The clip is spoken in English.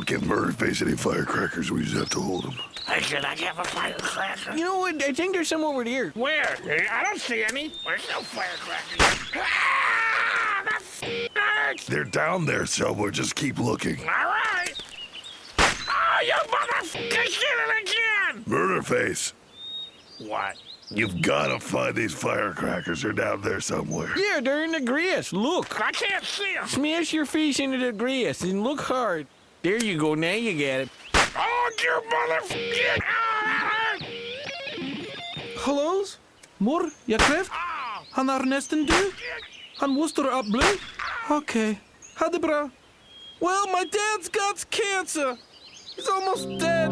give Murderface any firecrackers. We just have to hold him. Hey, should I have a firecracker? You know what? I think there's some over there. Where? I don't see any. There's no firecrackers. Ah, that hurts. They're down there somewhere. Just keep looking. All right. Oh, you motherfucker! Did it again! Murderface, What? you've got to find these firecrackers. They're down there somewhere. Yeah, they're in the grass. Look. I can't see them. Smash your face into the grass and look hard. There you go. Now you got it. Oh, you motherfucker! Ah, Hallo's? Mor, je krijgt? ah, Han haar nesten du? Han woester up blue? Okay. Hadebra. Well, my dad's got cancer. He's almost dead.